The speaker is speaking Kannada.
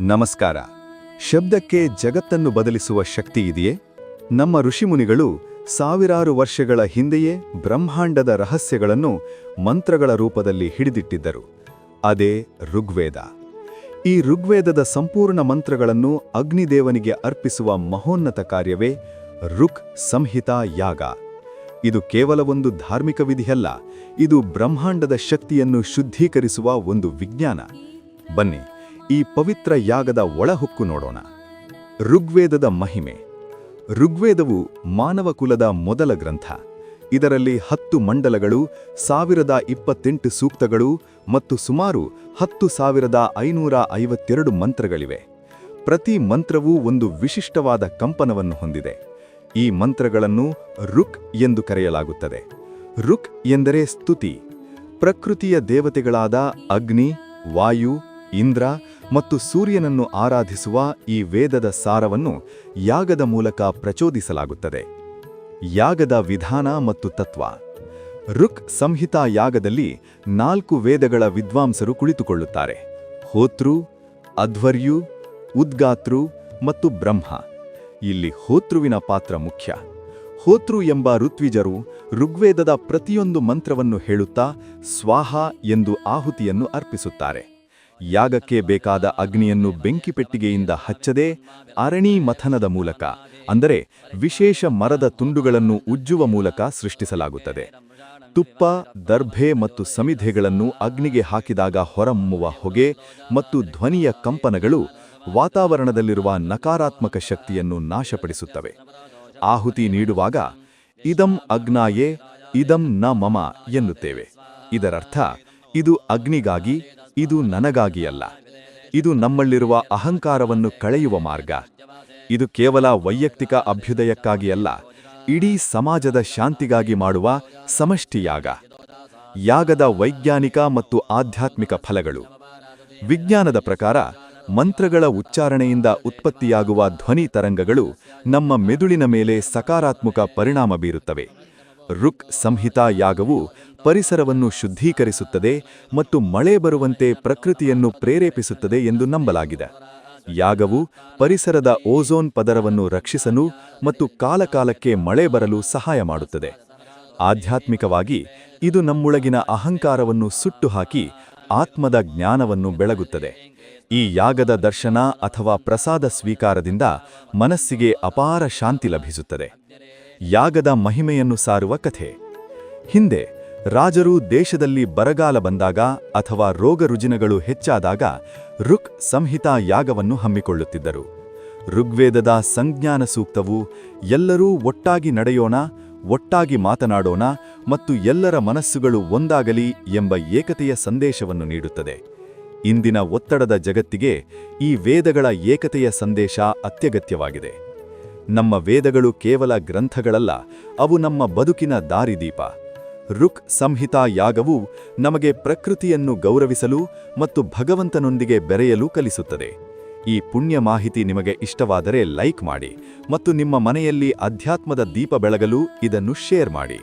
ನಮಸ್ಕಾರ. ಶಬ್ದಕ್ಕೆ ಜಗತ್ತನ್ನು ಬದಲಿಸುವ ಶಕ್ತಿ ಇದೆಯೇ? ನಮ್ಮ ಋಷಿಮುನಿಗಳು ಸಾವಿರಾರು ವರ್ಷಗಳ ಹಿಂದೆಯೇ ಬ್ರಹ್ಮಾಂಡದ ರಹಸ್ಯಗಳನ್ನು ಮಂತ್ರಗಳ ರೂಪದಲ್ಲಿ ಹಿಡಿದಿಟ್ಟಿದ್ದರು. ಅದೇ ಋಗ್ವೇದ. ಈ ಋಗ್ವೇದದ ಸಂಪೂರ್ಣ ಮಂತ್ರಗಳನ್ನು ಅಗ್ನಿದೇವನಿಗೆ ಅರ್ಪಿಸುವ ಮಹೋನ್ನತ ಕಾರ್ಯವೇ ಋಕ್ ಸಂಹಿತಾ ಯಾಗ. ಇದು ಕೇವಲ ಒಂದು ಧಾರ್ಮಿಕ ವಿಧಿಯಲ್ಲ, ಇದು ಬ್ರಹ್ಮಾಂಡದ ಶಕ್ತಿಯನ್ನು ಶುದ್ಧೀಕರಿಸುವ ಒಂದು ವಿಜ್ಞಾನ. ಬನ್ನಿ, ಈ ಪವಿತ್ರ ಯಾಗದ ಒಳಹೊಕ್ಕು ನೋಡೋಣ. ಋಗ್ವೇದದ ಮಹಿಮೆ. ಋಗ್ವೇದವು ಮಾನವ ಕುಲದ ಮೊದಲ ಗ್ರಂಥ. ಇದರಲ್ಲಿ 10 ಮಂಡಲಗಳು, 1028 ಸೂಕ್ತಗಳು ಮತ್ತು ಸುಮಾರು 10,552 ಮಂತ್ರಗಳಿವೆ. ಪ್ರತಿ ಮಂತ್ರವೂ ಒಂದು ವಿಶಿಷ್ಟವಾದ ಕಂಪನವನ್ನು ಹೊಂದಿದೆ. ಈ ಮಂತ್ರಗಳನ್ನು ಋಕ್ ಎಂದು ಕರೆಯಲಾಗುತ್ತದೆ. ಋಕ್ ಎಂದರೆ ಸ್ತುತಿ. ಪ್ರಕೃತಿಯ ದೇವತೆಗಳಾದ ಅಗ್ನಿ, ವಾಯು, ಇಂದ್ರ ಮತ್ತು ಸೂರ್ಯನನ್ನು ಆರಾಧಿಸುವ ಈ ವೇದದ ಸಾರವನ್ನು ಯಾಗದ ಮೂಲಕ ಪ್ರಚೋದಿಸಲಾಗುತ್ತದೆ. ಯಾಗದ ವಿಧಾನ ಮತ್ತು ತತ್ವ. ಋಕ್ ಸಂಹಿತಾ ಯಾಗದಲ್ಲಿ 4 ವೇದಗಳ ವಿದ್ವಾಂಸರು ಕುಳಿತುಕೊಳ್ಳುತ್ತಾರೆ: ಹೋತೃ, ಅಧ್ವರ್ಯು, ಉದ್ಗಾತೃ ಮತ್ತು ಬ್ರಹ್ಮ. ಇಲ್ಲಿ ಹೋತೃವಿನ ಪಾತ್ರ ಮುಖ್ಯ. ಹೋತೃ ಎಂಬ ಋತ್ವಿಜರು ಋಗ್ವೇದದ ಪ್ರತಿಯೊಂದು ಮಂತ್ರವನ್ನು ಹೇಳುತ್ತಾ ಸ್ವಾಹ ಎಂದು ಆಹುತಿಯನ್ನು ಅರ್ಪಿಸುತ್ತಾರೆ. ಯಾಗಕ್ಕೆ ಬೇಕಾದ ಅಗ್ನಿಯನ್ನು ಬೆಂಕಿಪೆಟ್ಟಿಗೆಯಿಂದ ಹಚ್ಚದೆ ಅರಣಿ ಮಥನದ ಮೂಲಕ, ಅಂದರೆ ವಿಶೇಷ ಮರದ ತುಂಡುಗಳನ್ನು ಉಜ್ಜುವ ಮೂಲಕ ಸೃಷ್ಟಿಸಲಾಗುತ್ತದೆ. ತುಪ್ಪ, ದರ್ಭೆ ಮತ್ತು ಸಮಿಧೆಗಳನ್ನು ಅಗ್ನಿಗೆ ಹಾಕಿದಾಗ ಹೊರಹೊಮ್ಮುವ ಹೊಗೆ ಮತ್ತು ಧ್ವನಿಯ ಕಂಪನಗಳು ವಾತಾವರಣದಲ್ಲಿರುವ ನಕಾರಾತ್ಮಕ ಶಕ್ತಿಯನ್ನು ನಾಶಪಡಿಸುತ್ತವೆ. ಆಹುತಿ ನೀಡುವಾಗ ಇದಂ ಅಗ್ನಾಯೇ ಇದಂ ನ ಮಮ ಎನ್ನುತ್ತೇವೆ. ಇದರರ್ಥ, ಇದು ಅಗ್ನಿಗಾಗಿ, ಇದು ನನಗಾಗಿ ಅಲ್ಲ. ಇದು ನಮ್ಮಲ್ಲಿರುವ ಅಹಂಕಾರವನ್ನು ಕಳೆಯುವ ಮಾರ್ಗ. ಇದು ಕೇವಲ ವೈಯಕ್ತಿಕ ಅಭ್ಯುದಯಕ್ಕಾಗಿ ಅಲ್ಲ, ಇಡೀ ಸಮಾಜದ ಶಾಂತಿಗಾಗಿ ಮಾಡುವ ಸಮಷ್ಟಿ ಯಾಗ. ಯಾಗದ ವೈಜ್ಞಾನಿಕ ಮತ್ತು ಆಧ್ಯಾತ್ಮಿಕ ಫಲಗಳು. ವಿಜ್ಞಾನದ ಪ್ರಕಾರ ಮಂತ್ರಗಳ ಉಚ್ಚಾರಣೆಯಿಂದ ಉತ್ಪತ್ತಿಯಾಗುವ ಧ್ವನಿ ತರಂಗಗಳು ನಮ್ಮ ಮೆದುಳಿನ ಮೇಲೆ ಸಕಾರಾತ್ಮಕ ಪರಿಣಾಮ ಬೀರುತ್ತವೆ. ಋಕ್ ಸಂಹಿತಾ ಯಾಗವು ಪರಿಸರವನ್ನು ಶುದ್ಧೀಕರಿಸುತ್ತದೆ ಮತ್ತು ಮಳೆ ಬರುವಂತೆ ಪ್ರಕೃತಿಯನ್ನು ಪ್ರೇರೇಪಿಸುತ್ತದೆ ಎಂದು ನಂಬಲಾಗಿದೆ. ಯಾಗವು ಪರಿಸರದ ಓಝೋನ್ ಪದರವನ್ನು ರಕ್ಷಿಸಲು ಮತ್ತು ಕಾಲಕಾಲಕ್ಕೆ ಮಳೆ ಬರಲು ಸಹಾಯ ಮಾಡುತ್ತದೆ. ಆಧ್ಯಾತ್ಮಿಕವಾಗಿ ಇದು ನಮ್ಮೊಳಗಿನ ಅಹಂಕಾರವನ್ನು ಸುಟ್ಟುಹಾಕಿ ಆತ್ಮದ ಜ್ಞಾನವನ್ನು ಬೆಳಗುತ್ತದೆ. ಈ ಯಾಗದ ದರ್ಶನ ಅಥವಾ ಪ್ರಸಾದ ಸ್ವೀಕಾರದಿಂದ ಮನಸ್ಸಿಗೆ ಅಪಾರ ಶಾಂತಿ ಲಭಿಸುತ್ತದೆ. ಯಾಗದ ಮಹಿಮೆಯನ್ನು ಸಾರುವ ಕಥೆ. ಹಿಂದೆ ರಾಜರು ದೇಶದಲ್ಲಿ ಬರಗಾಲ ಬಂದಾಗ ಅಥವಾ ರೋಗರುಜಿನಗಳು ಹೆಚ್ಚಾದಾಗ ಋಕ್ ಸಂಹಿತಾ ಯಾಗವನ್ನು ಹಮ್ಮಿಕೊಳ್ಳುತ್ತಿದ್ದರು. ಋಗ್ವೇದದ ಸಂಜ್ಞಾನ ಸೂಕ್ತವು ಎಲ್ಲರೂ ಒಟ್ಟಾಗಿ ನಡೆಯೋಣ, ಒಟ್ಟಾಗಿ ಮಾತನಾಡೋಣ ಮತ್ತು ಎಲ್ಲರ ಮನಸ್ಸುಗಳು ಒಂದಾಗಲಿ ಎಂಬ ಏಕತೆಯ ಸಂದೇಶವನ್ನು ನೀಡುತ್ತದೆ. ಇಂದಿನ ಒತ್ತಡದ ಜಗತ್ತಿಗೆ ಈ ವೇದಗಳ ಏಕತೆಯ ಸಂದೇಶ ಅತ್ಯಗತ್ಯವಾಗಿದೆ. ನಮ್ಮ ವೇದಗಳು ಕೇವಲ ಗ್ರಂಥಗಳಲ್ಲ, ಅವು ನಮ್ಮ ಬದುಕಿನ ದಾರಿದೀಪ. ಋಕ್ ಸಂಹಿತಾ ಯಾಗವು ನಮಗೆ ಪ್ರಕೃತಿಯನ್ನು ಗೌರವಿಸಲು ಮತ್ತು ಭಗವಂತನೊಂದಿಗೆ ಬೆರೆಯಲು ಕಲಿಸುತ್ತದೆ. ಈ ಪುಣ್ಯ ಮಾಹಿತಿ ನಿಮಗೆ ಇಷ್ಟವಾದರೆ ಲೈಕ್ ಮಾಡಿ ಮತ್ತು ನಿಮ್ಮ ಮನೆಯಲ್ಲಿ ಅಧ್ಯಾತ್ಮದ ದೀಪ ಬೆಳಗಲು ಇದನ್ನು ಶೇರ್ ಮಾಡಿ.